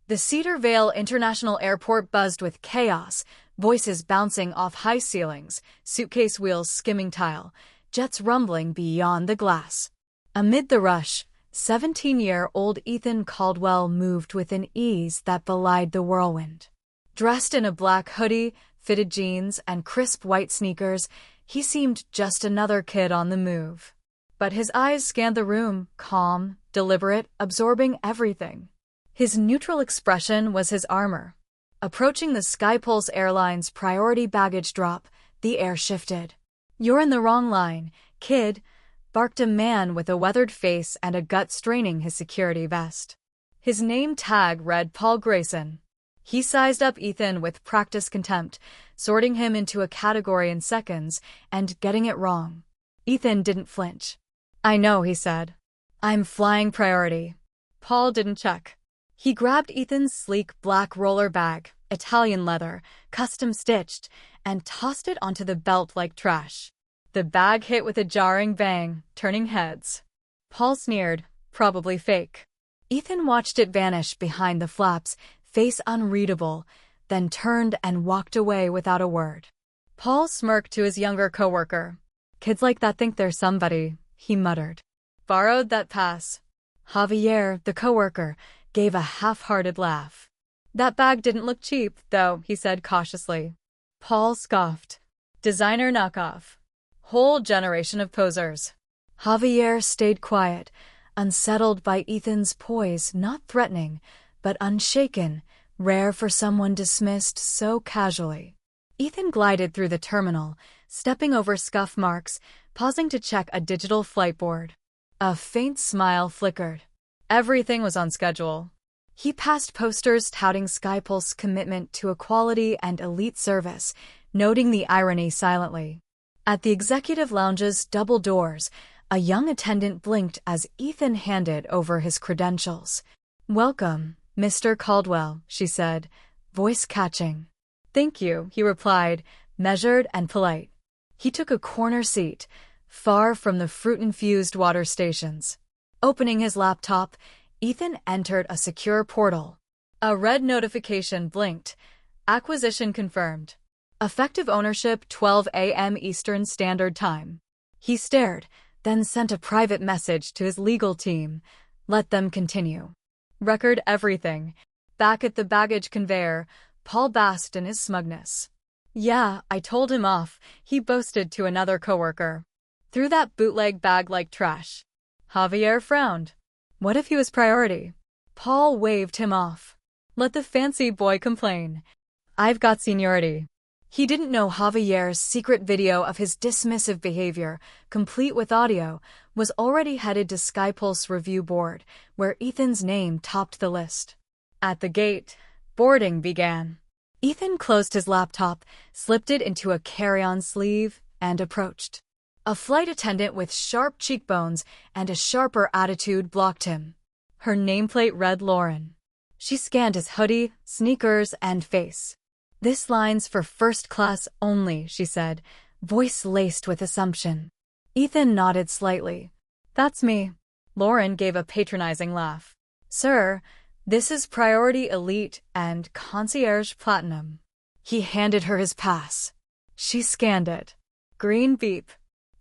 The Cedar Vale International Airport buzzed with chaos, voices bouncing off high ceilings, suitcase wheels skimming tile, jets rumbling beyond the glass. Amid the rush, 17-year-old Ethan Caldwell moved with an ease that belied the whirlwind. Dressed in a black hoodie, fitted jeans, and crisp white sneakers, he seemed just another kid on the move. But his eyes scanned the room, calm, deliberate, absorbing everything. His neutral expression was his armor. Approaching the Skypulse Airlines priority baggage drop, the air shifted. "You're in the wrong line, kid," barked a man with a weathered face and a gut straining his security vest. His name tag read Paul Grayson. He sized up Ethan with practiced contempt, sorting him into a category in seconds and getting it wrong. Ethan didn't flinch. "I know," he said. "I'm flying priority." Paul didn't check. He grabbed Ethan's sleek black roller bag, Italian leather, custom-stitched, and tossed it onto the belt like trash. The bag hit with a jarring bang, turning heads. Paul sneered, probably fake. Ethan watched it vanish behind the flaps, face unreadable, then turned and walked away without a word. Paul smirked to his younger coworker. "Kids like that think they're somebody," he muttered. "Borrowed that pass." Javier, the coworker, gave a half-hearted laugh. "That bag didn't look cheap, though," he said cautiously. Paul scoffed. "Designer knockoff. Whole generation of posers." Javier stayed quiet, unsettled by Ethan's poise, not threatening, but unshaken, rare for someone dismissed so casually. Ethan glided through the terminal, stepping over scuff marks, pausing to check a digital flight board. A faint smile flickered. Everything was on schedule. He passed posters touting Skypulse's commitment to equality and elite service, noting the irony silently. At the executive lounge's double doors, a young attendant blinked as Ethan handed over his credentials. "Welcome, Mr. Caldwell," she said, voice catching. "Thank you," he replied, measured and polite. He took a corner seat, far from the fruit-infused water stations. Opening his laptop, Ethan entered a secure portal. A red notification blinked. Acquisition confirmed. Effective ownership 12 a.m. Eastern Standard Time. He stared, then sent a private message to his legal team. Let them continue. Record everything. Back at the baggage conveyor, Paul basked in his smugness. "Yeah, I told him off," he boasted to another coworker. "Threw that bootleg bag like trash." Javier frowned. What if he was priority? Paul waved him off. "Let the fancy boy complain. I've got seniority." He didn't know Javier's secret video of his dismissive behavior, complete with audio, was already headed to Skypulse review board, where Ethan's name topped the list. At the gate, boarding began. Ethan closed his laptop, slipped it into a carry-on sleeve, and approached. A flight attendant with sharp cheekbones and a sharper attitude blocked him. Her nameplate read Lauren. She scanned his hoodie, sneakers, and face. "This line's for first class only," she said, voice laced with assumption. Ethan nodded slightly. "That's me." Lauren gave a patronizing laugh. "Sir, this is Priority Elite and Concierge Platinum." He handed her his pass. She scanned it. Green beep.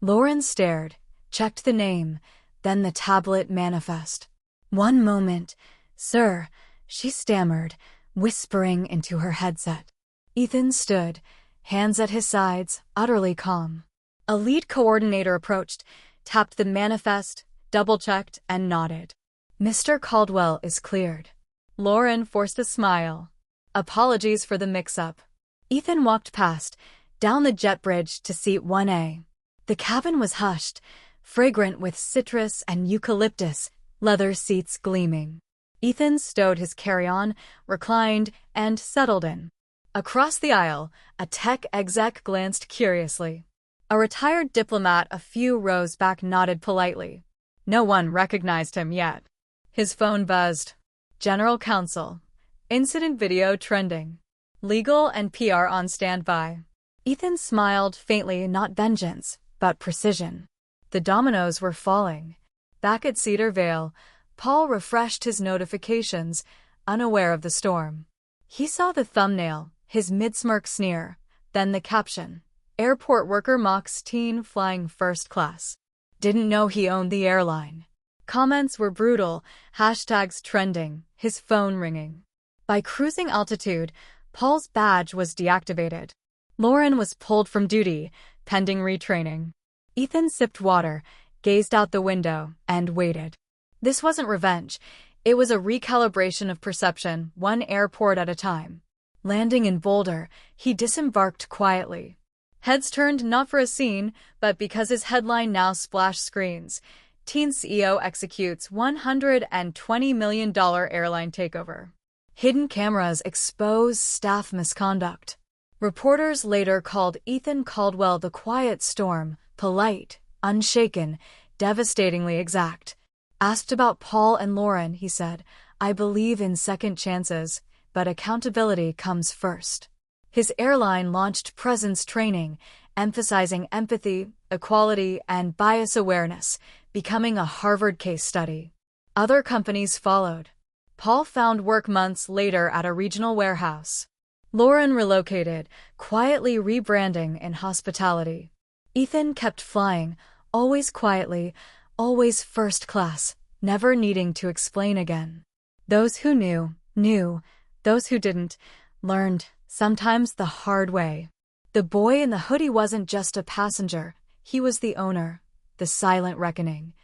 Lauren stared, checked the name, then the tablet manifest. "One moment, sir," she stammered, whispering into her headset. Ethan stood, hands at his sides, utterly calm. A lead coordinator approached, tapped the manifest, double-checked, and nodded. "Mr. Caldwell is cleared." Lauren forced a smile. "Apologies for the mix-up." Ethan walked past, down the jet bridge to seat 1A. The cabin was hushed, fragrant with citrus and eucalyptus, leather seats gleaming. Ethan stowed his carry-on, reclined, and settled in. Across the aisle, a tech exec glanced curiously. A retired diplomat a few rows back nodded politely. No one recognized him yet. His phone buzzed. General Counsel. Incident video trending. Legal and PR on standby. Ethan smiled faintly, not vengeance, but precision. The dominoes were falling. Back at Cedar Vale, Paul refreshed his notifications, unaware of the storm. He saw the thumbnail, his mid-smirk sneer, then the caption, "Airport worker mocks teen flying first class. Didn't know he owned the airline." Comments were brutal, hashtags trending, his phone ringing. By cruising altitude, Paul's badge was deactivated. Lauren was pulled from duty, pending retraining. Ethan sipped water, gazed out the window, and waited. This wasn't revenge. It was a recalibration of perception, one airport at a time. Landing in Boulder, he disembarked quietly. Heads turned not for a scene, but because his headline now splashed screens. Teen CEO executes $120 million airline takeover. Hidden cameras expose staff misconduct. Reporters later called Ethan Caldwell the quiet storm, polite, unshaken, devastatingly exact. Asked about Paul and Lauren, he said, "I believe in second chances, but accountability comes first." His airline launched presence training, emphasizing empathy, equality, and bias awareness, becoming a Harvard case study. Other companies followed. Paul found work months later at a regional warehouse. Lauren relocated, quietly rebranding in hospitality. Ethan kept flying, always quietly, always first class, never needing to explain again. Those who knew, knew. Those who didn't, learned, sometimes the hard way. The boy in the hoodie wasn't just a passenger, he was the owner, the silent reckoning.